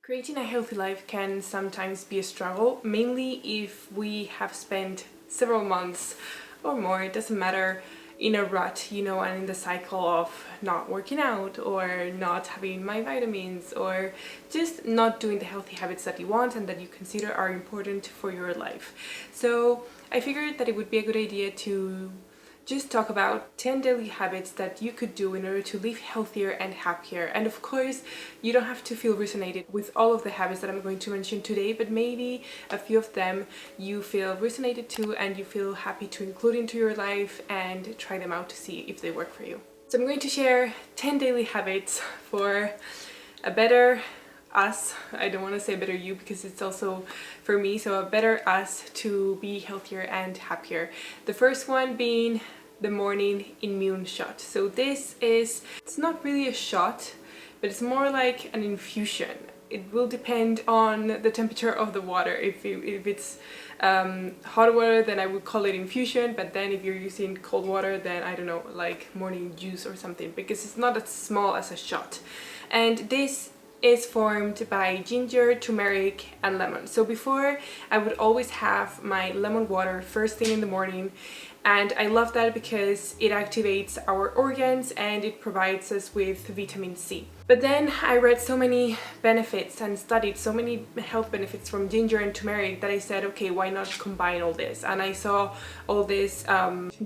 Creating a healthy life can sometimes be a struggle, mainly if we have spent several months or more, it doesn't matter, in a rut, and in the cycle of not working out or not having my vitamins or just not doing the healthy habits that you want and that you consider are important for your life. So I figured that it would be a good idea to just talk about 10 daily habits that you could do in order to live healthier and happier. And of course, you don't have to feel resonated with all of the habits that I'm going to mention today, but maybe a few of them you feel resonated to and you feel happy to include into your life and try them out to see if they work for you. So I'm going to share 10 daily habits for a better us. I don't want to say better you because it's also for me, so a better us to be healthier and happier. The first one being the morning immune shot. So it's not really a shot, but it's more like an infusion. It will depend on the temperature of the water. If it's hot water, then I would call it infusion, but then if you're using cold water, then I don't know, like morning juice or something, because it's not as small as a shot. And this is formed by ginger, turmeric and lemon. So before, I would always have my lemon water first thing in the morning, and I love that because it activates our organs and it provides us with vitamin C. But then I read so many benefits and studied so many health benefits from ginger and turmeric that I said, okay, why not combine all this? And I saw all these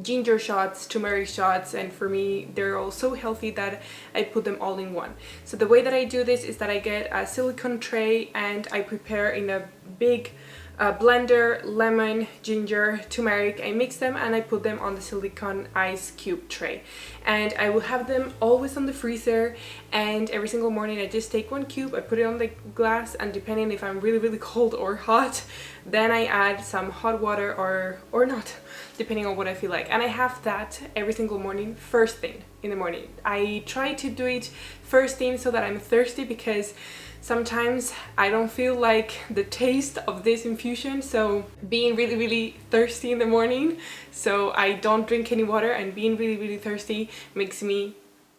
ginger shots, turmeric shots, and for me they're all so healthy that I put them all in one. So the way that I do this is that I get a silicone tray and I prepare in a big blender lemon, ginger, turmeric. I mix them and I put them on the silicone ice cube tray, and I will have them always on the freezer, and every single morning I just take one cube, I put it on the glass, and depending if I'm really cold or hot, then I add some hot water or not, depending on what I feel like. And I have that every single morning, first thing in the morning. I try to do it first thing so that I'm thirsty, because sometimes I don't feel like the taste of this infusion, so being really thirsty in the morning, so I don't drink any water, and being really thirsty makes me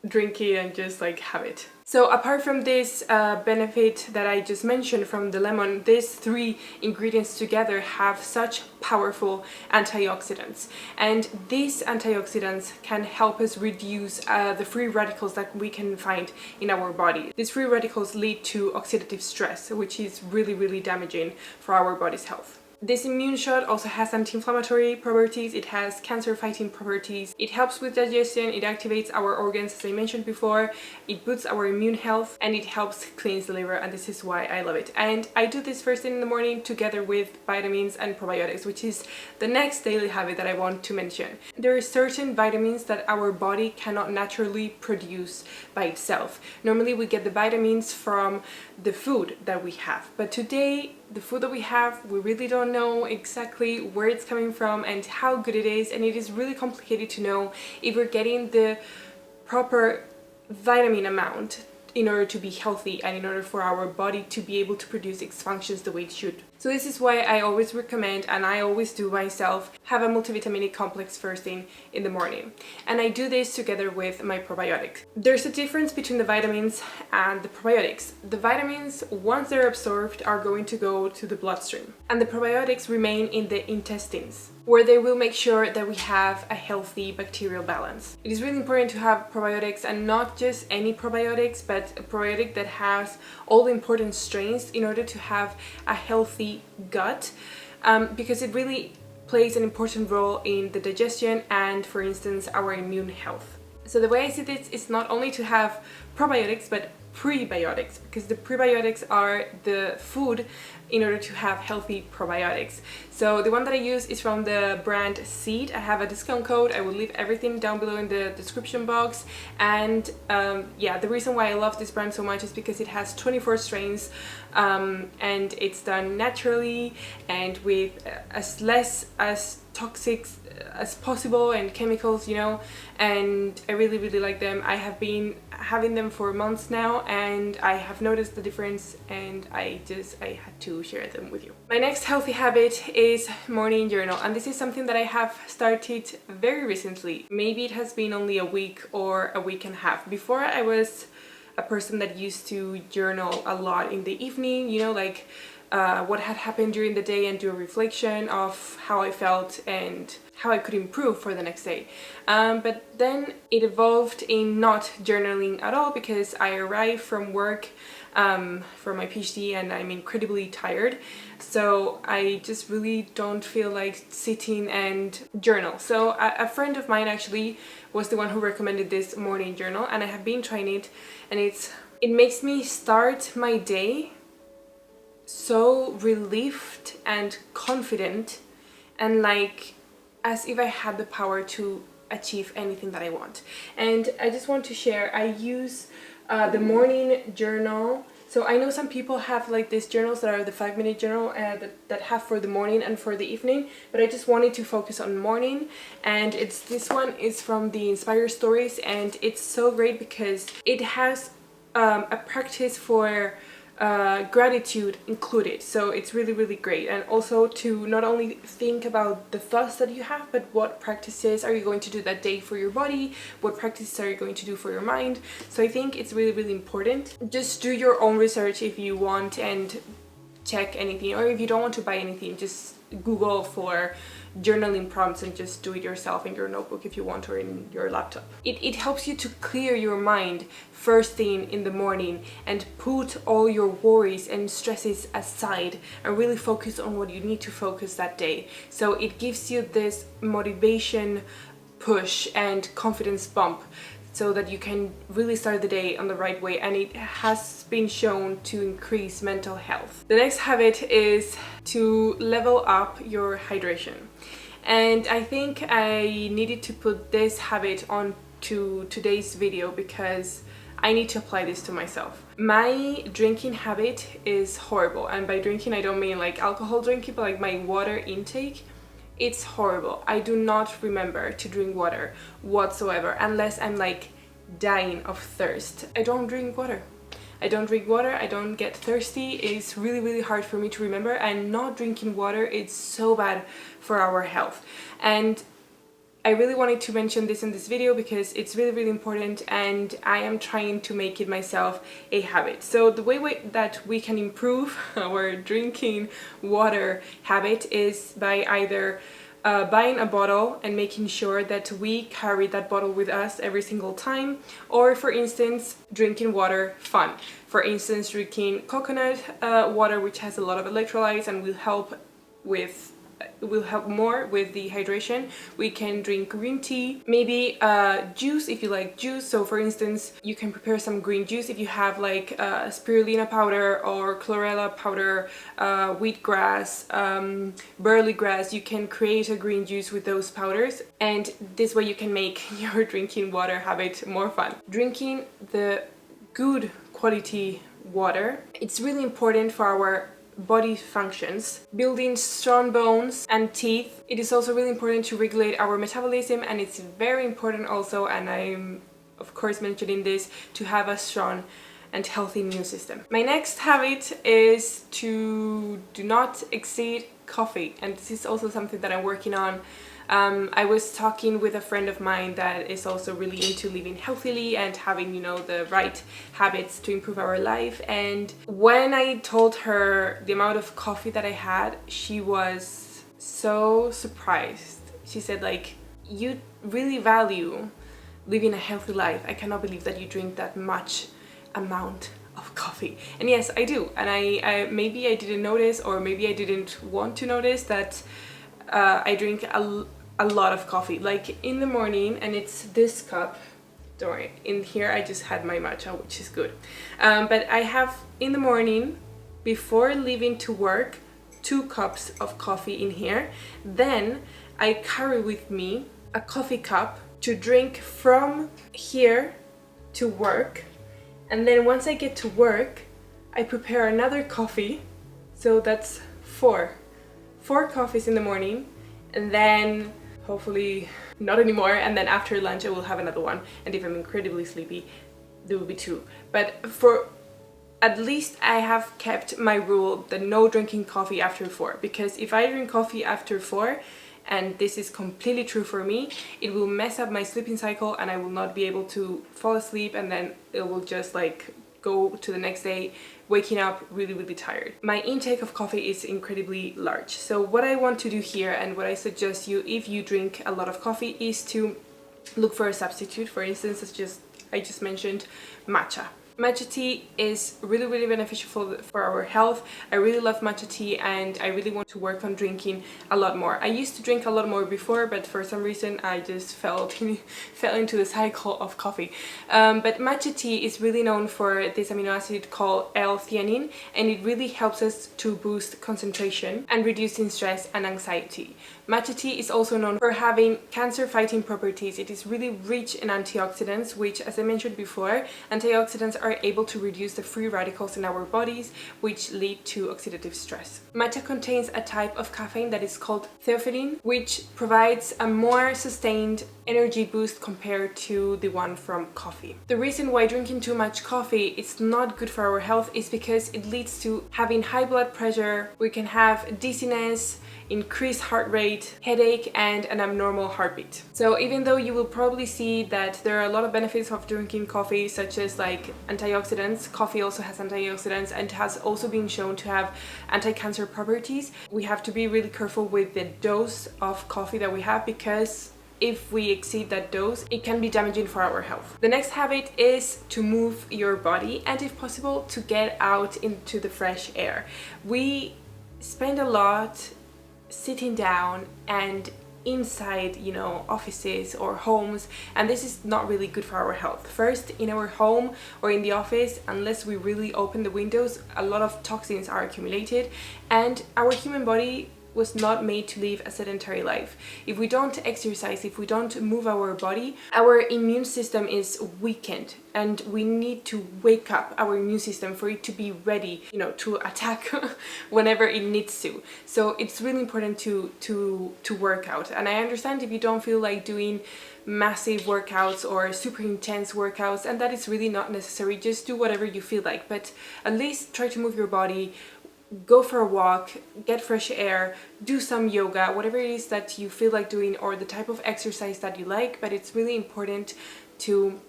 drink it and just like have it. So apart from this benefit that I just mentioned from the lemon, these three ingredients together have such powerful antioxidants, and these antioxidants can help us reduce the free radicals that we can find in our body. These free radicals lead to oxidative stress, which is really damaging for our body's health. This immune shot also has anti-inflammatory properties, it has cancer-fighting properties, it helps with digestion, it activates our organs as I mentioned before, it boosts our immune health, and it helps cleanse the liver, and this is why I love it. And I do this first thing in the morning together with vitamins and probiotics, which is the next daily habit that I want to mention. There are certain vitamins that our body cannot naturally produce by itself. Normally we get the vitamins from the food that we have, but today the food that we have, we really don't know exactly where it's coming from and how good it is, and it is really complicated to know if we're getting the proper vitamin amount in order to be healthy and in order for our body to be able to produce its functions the way it should. So this is why I always recommend, and I always do myself, have a multivitaminic complex first thing in the morning. And I do this together with my probiotics. There's a difference between the vitamins and the probiotics. The vitamins, once they're absorbed, are going to go to the bloodstream, and the probiotics remain in the intestines, where they will make sure that we have a healthy bacterial balance. It is really important to have probiotics, and not just any probiotics, but a probiotic that has all the important strains in order to have a healthy gut, because it really plays an important role in the digestion and, for instance, our immune health. So the way I see this is not only to have probiotics, but prebiotics, because the prebiotics are the food in order to have healthy probiotics. So the one that I use is from the brand Seed. I have a discount code. I will leave everything down below in the description box. And yeah, the reason why I love this brand so much is because it has 24 strains, and it's done naturally and with as less as toxic as possible and chemicals, and I really like them. I have been having them for months now, and I have noticed the difference, and I had to share them with you. My next healthy habit is morning journal, and this is something that I have started very recently. Maybe it has been only a week or a week and a half. Before, I was a person that used to journal a lot in the evening, you know, like what had happened during the day, and do a reflection of how I felt and how I could improve for the next day. But then it evolved in not journaling at all, because I arrived from work for my PhD and I'm incredibly tired, so I just really don't feel like sitting and journal. So a friend of mine actually was the one who recommended this morning journal, and I have been trying it, and it makes me start my day so relieved and confident, and like as if I had the power to achieve anything that I want. And I just want to share, I use the morning journal. So I know some people have like these journals that are the 5-minute journal that have for the morning and for the evening, but I just wanted to focus on morning, and this one is from the Inspire Stories, and it's so great because it has a practice for gratitude included, so it's really great. And also to not only think about the thoughts that you have, but what practices are you going to do that day for your body, what practices are you going to do for your mind. So I think it's really important. Just do your own research if you want and check anything, or if you don't want to buy anything, just Google for journaling prompts and just do it yourself in your notebook if you want, or in your laptop. It helps you to clear your mind first thing in the morning and put all your worries and stresses aside and really focus on what you need to focus that day. So it gives you this motivation push and confidence bump, so that you can really start the day on the right way, and it has been shown to increase mental health. The next habit is to level up your hydration. And I think I needed to put this habit on to today's video because I need to apply this to myself. My drinking habit is horrible, and by drinking I don't mean like alcohol drinking, but like my water intake. It's horrible. I do not remember to drink water whatsoever unless I'm like dying of thirst. I don't drink water. I don't get thirsty. It's really hard for me to remember, and not drinking water is so bad for our health. And I really wanted to mention this in this video because it's really important, and I am trying to make it myself a habit. So the way that we can improve our drinking water habit is by either buying a bottle and making sure that we carry that bottle with us every single time, or for instance drinking water fun. For instance, drinking coconut water, which has a lot of electrolytes and will help more with the hydration. We can drink green tea, maybe juice if you like juice. So for instance, you can prepare some green juice if you have like spirulina powder or chlorella powder, wheatgrass, barley grass. You can create a green juice with those powders, and this way you can make your drinking water habit more fun. Drinking the good quality water, it's really important for our body functions, building strong bones and teeth. It is also really important to regulate our metabolism, and it's very important also, and I'm of course mentioning this, to have a strong and healthy immune system. My next habit is to do not exceed coffee, and this is also something that I'm working on. I was talking with a friend of mine that is also really into living healthily and having, you know, the right habits to improve our life. And when I told her the amount of coffee that I had, she was so surprised. She said like, you really value living a healthy life. I cannot believe that you drink that much amount of coffee. And yes, I do. And I maybe I didn't notice, or maybe I didn't want to notice that I drink a lot of coffee, like in the morning, and it's this cup. Don't worry, in here I just had my matcha, which is good. But I have in the morning, before leaving to work, 2 cups of coffee in here. Then I carry with me a coffee cup to drink from here to work. And then once I get to work, I prepare another coffee. So that's 4 coffees in the morning, and then hopefully not anymore, and then after lunch I will have another one, and if I'm incredibly sleepy there will be 2. But for at least I have kept my rule that no drinking coffee after 4, because if I drink coffee after 4, and this is completely true for me. It will mess up my sleeping cycle and I will not be able to fall asleep, and then it will just like go to the next day waking up really tired. My intake of coffee is incredibly large. So what I want to do here, and what I suggest you if you drink a lot of coffee, is to look for a substitute. For instance, I just mentioned matcha. Matcha tea is really beneficial for our health. I really love matcha tea and I really want to work on drinking a lot more. I used to drink a lot more before, but for some reason I just fell into the cycle of coffee. But matcha tea is really known for this amino acid called L-theanine, and it really helps us to boost concentration and reducing stress and anxiety. Matcha tea is also known for having cancer-fighting properties. It is really rich in antioxidants, which, as I mentioned before, antioxidants are able to reduce the free radicals in our bodies, which lead to oxidative stress. Matcha contains a type of caffeine that is called theophylline, which provides a more sustained energy boost compared to the one from coffee. The reason why drinking too much coffee is not good for our health is because it leads to having high blood pressure. We can have dizziness, increased heart rate, headache, and an abnormal heartbeat. So even though you will probably see that there are a lot of benefits of drinking coffee, such as like antioxidants, coffee also has antioxidants and has also been shown to have anti-cancer properties, we have to be really careful with the dose of coffee that we have, because if we exceed that dose, it can be damaging for our health. The next habit is to move your body, and if possible, to get out into the fresh air. We spend a lot sitting down and inside, offices or homes, and this is not really good for our health. First, in our home or in the office, unless we really open the windows, a lot of toxins are accumulated, and our human body was not made to live a sedentary life. If we don't exercise, if we don't move our body, our immune system is weakened, and we need to wake up our immune system for it to be ready, to attack whenever it needs to. So it's really important to work out. And I understand if you don't feel like doing massive workouts or super intense workouts, and that is really not necessary. Just do whatever you feel like, but at least try to move your body. Go for a walk, get fresh air, do some yoga, whatever it is that you feel like doing, or the type of exercise that you like. But it's really important to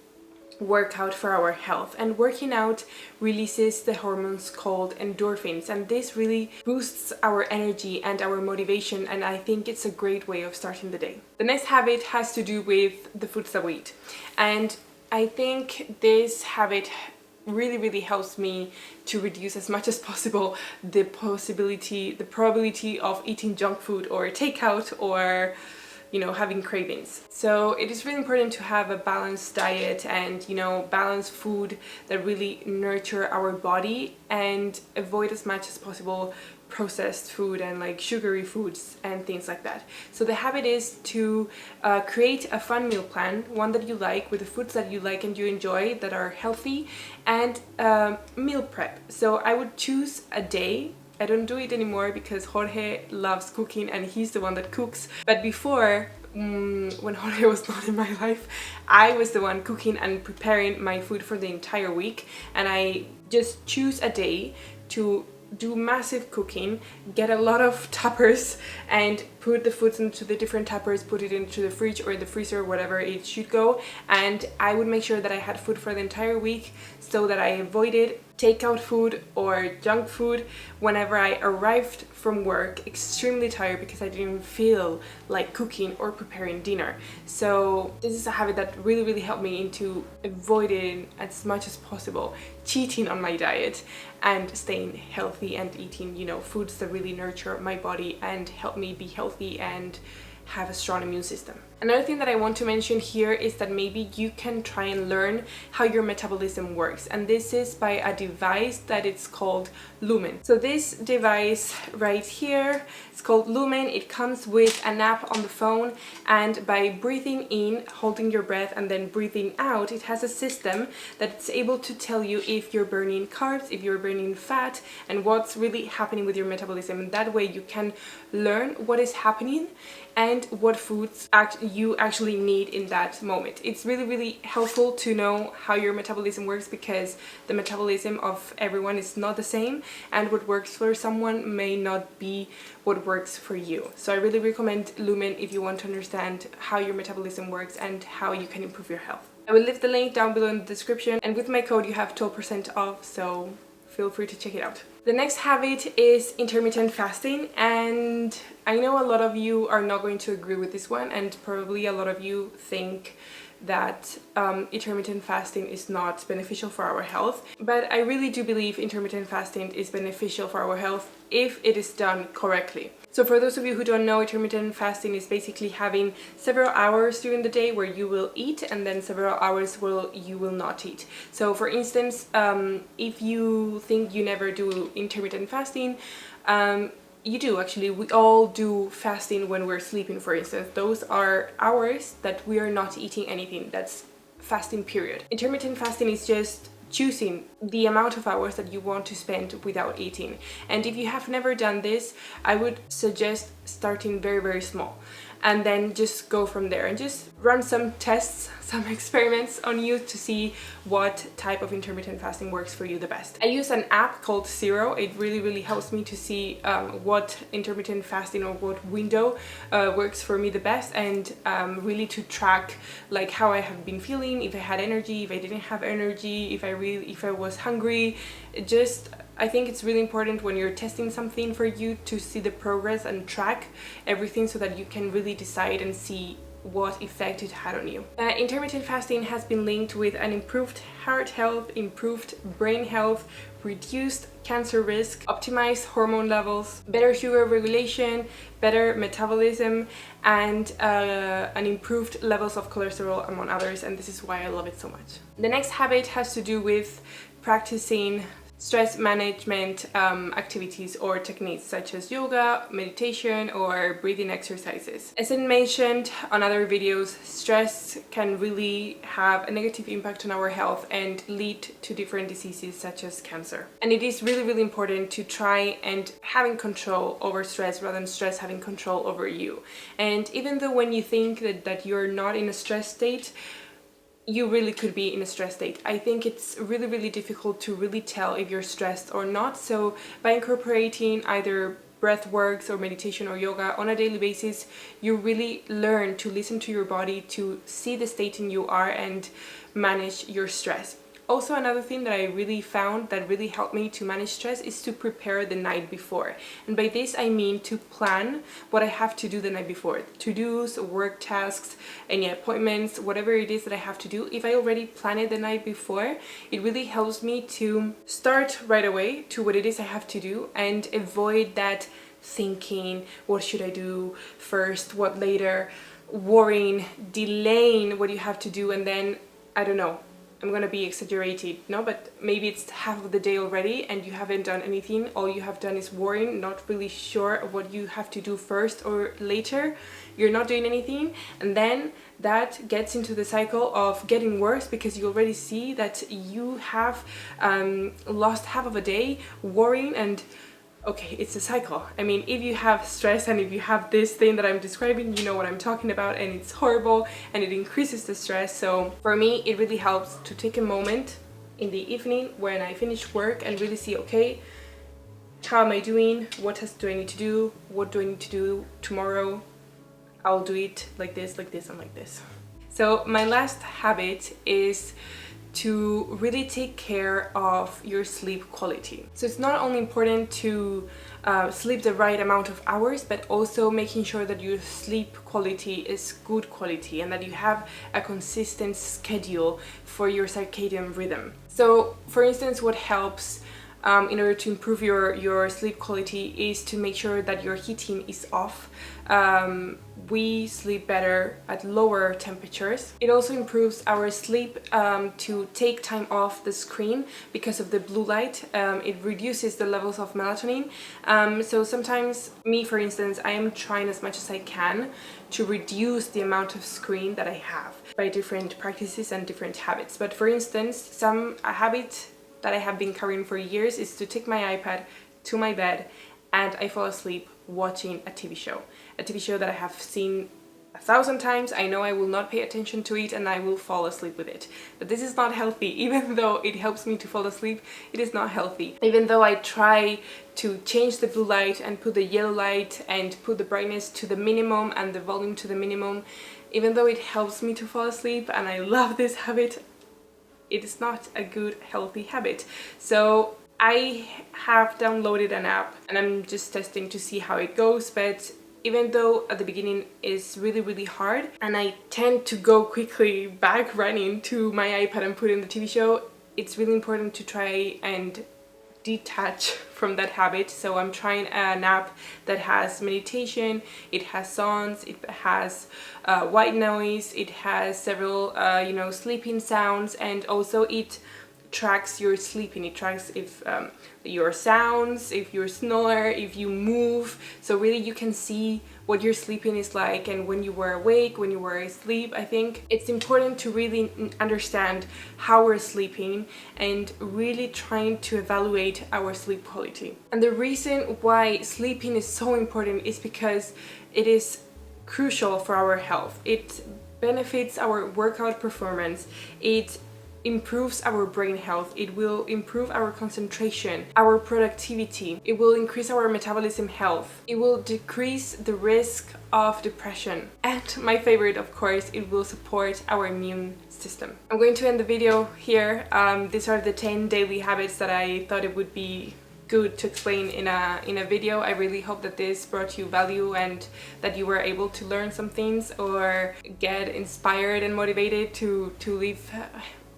work out for our health, and working out releases the hormones called endorphins, and this really boosts our energy and our motivation, and I think it's a great way of starting the day. The next habit has to do with the foods that we eat, and I think this habit really helps me to reduce as much as possible the probability of eating junk food or takeout or having cravings. So it is really important to have a balanced diet and balanced food that really nurture our body, and avoid as much as possible processed food and like sugary foods and things like that. So the habit is to create a fun meal plan, one that you like, with the foods that you like and you enjoy that are healthy, and meal prep. So I would choose a day. I don't do it anymore because Jorge loves cooking and he's the one that cooks. But before, when Jorge was not in my life, I was the one cooking and preparing my food for the entire week, and I just choose a day to do massive cooking, get a lot of tuppers and put the foods into the different tuppers, put it into the fridge or the freezer, whatever it should go, and I would make sure that I had food for the entire week so that I avoided takeout food or junk food whenever I arrived from work extremely tired because I didn't feel like cooking or preparing dinner. So this is a habit that really helped me into avoiding as much as possible cheating on my diet and staying healthy and eating foods that really nurture my body and help me be healthy and have a strong immune system. Another thing that I want to mention here is that maybe you can try and learn how your metabolism works, and this is by a device that it's called Lumen. So this device right here, it's called Lumen. It comes with an app on the phone, and by breathing in, holding your breath, and then breathing out, it has a system that's able to tell you if you're burning carbs, if you're burning fat, and what's really happening with your metabolism. And that way you can learn what is happening and what foods you actually need in that moment. It's really, really helpful to know how your metabolism works, because the metabolism of everyone is not the same, and what works for someone may not be what works for you. So I really recommend Lumen if you want to understand how your metabolism works and how you can improve your health. I will leave the link down below in the description, and with my code you have 12% off, so feel free to check it out. The next habit is intermittent fasting, and I know a lot of you are not going to agree with this one, and probably a lot of you think that intermittent fasting is not beneficial for our health, but I really do believe intermittent fasting is beneficial for our health if it is done correctly. So for those of you who don't know, intermittent fasting is basically having several hours during the day where you will eat, and then several hours where you will not eat. So for instance, if you think you never do intermittent fasting, you do actually. We all do fasting when we're sleeping, for instance. Those are hours that we are not eating anything. That's fasting period. Intermittent fasting is just choosing the amount of hours that you want to spend without eating. And if you have never done this, I would suggest starting very, very small, and then just go from there and just run some tests, some experiments on you to see what type of intermittent fasting works for you the best. I use an app called Zero. It really, really helps me to see what intermittent fasting or what window works for me the best, and really to track like how I have been feeling, if I had energy, if I didn't have energy, if I was hungry. I think it's really important when you're testing something for you to see the progress and track everything, so that you can really decide and see what effect it had on you. Intermittent fasting has been linked with an improved heart health, improved brain health, reduced cancer risk, optimized hormone levels, better sugar regulation, better metabolism, and an improved levels of cholesterol, among others, and this is why I love it so much. The next habit has to do with practicing stress management activities or techniques such as yoga, meditation, or breathing exercises. As I mentioned on other videos, stress can really have a negative impact on our health and lead to different diseases such as cancer. And it is really, really important to try and having control over stress rather than stress having control over you. And even though when you think that you're not in a stress state, you really could be in a stress state. I think it's really, really difficult to really tell if you're stressed or not. So by incorporating either breath works or meditation or yoga on a daily basis, you really learn to listen to your body, to see the state in you are, and manage your stress. Also, another thing that I really found that really helped me to manage stress is to prepare the night before. And by this I mean to plan what I have to do the night before. To-dos, work tasks, any appointments, whatever it is that I have to do. If I already plan it the night before, it really helps me to start right away to what it is I have to do, and avoid that thinking, what should I do first, what later, worrying, delaying what you have to do, and then, I don't know, I'm gonna be exaggerated, no, but maybe it's half of the day already and you haven't done anything. All you have done is worrying, not really sure of what you have to do first or later. You're not doing anything, and then that gets into the cycle of getting worse, because you already see that you have lost half of a day worrying. And okay, it's a cycle. I mean, if you have stress and if you have this thing that I'm describing, you know what I'm talking about, and it's horrible and it increases the stress. So for me, it really helps to take a moment in the evening when I finish work and really see, okay, how am I doing? What do I need to do? What do I need to do tomorrow? I'll do it like this, and like this. So my last habit is to really take care of your sleep quality. So it's not only important to sleep the right amount of hours, but also making sure that your sleep quality is good quality and that you have a consistent schedule for your circadian rhythm. So for instance, what helps in order to improve your sleep quality is to make sure that your heating is off. We sleep better at lower temperatures. It also improves our sleep to take time off the screen because of the blue light. It reduces the levels of melatonin. So sometimes, me for instance, I am trying as much as I can to reduce the amount of screen that I have by different practices and different habits. But for instance, a habit that I have been carrying for years is to take my iPad to my bed and I fall asleep watching a TV show that I have seen 1,000 times, I know I will not pay attention to it and I will fall asleep with it. But this is not healthy. Even though it helps me to fall asleep, it is not healthy. Even though I try to change the blue light and put the yellow light and put the brightness to the minimum and the volume to the minimum, even though it helps me to fall asleep and I love this habit, it is not a good, healthy habit. So I have downloaded an app and I'm just testing to see how it goes, but even though at the beginning it's really hard and I tend to go quickly back running to my iPad and put in the TV show, it's really important to try and detach from that habit. So I'm trying an app that has meditation, it has songs, it has white noise, it has several you know, sleeping sounds, and also it tracks your sleeping. It tracks if your sounds, if you're snore, if you move, so really you can see what your sleeping is like and when you were awake, when you were asleep. I think it's important to really understand how we're sleeping and really trying to evaluate our sleep quality. And the reason why sleeping is so important is because it is crucial for our health. It benefits our workout performance, it improves our brain health, it will improve our concentration, our productivity, it will increase our metabolism health, it will decrease the risk of depression, and my favorite, of course, it will support our immune system. I'm going to end the video here. These are the 10 daily habits that I thought it would be good to explain in a video. I really hope that this brought you value and that you were able to learn some things or get inspired and motivated to live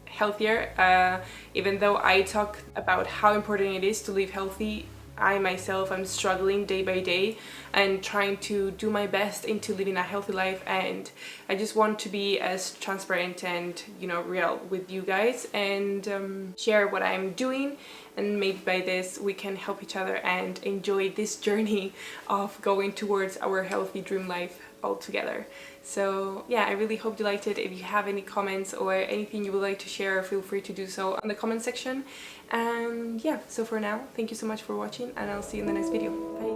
healthier. Even though I talk about how important it is to live healthy, I myself am struggling day by day and trying to do my best into living a healthy life, and I just want to be as transparent and, you know, real with you guys and share what I'm doing, and maybe by this we can help each other and enjoy this journey of going towards our healthy dream life all together. So yeah, I really hope you liked it. If you have any comments or anything you would like to share, feel free to do so on the comment section. And yeah, so for now, thank you so much for watching and I'll see you in the next video. Bye!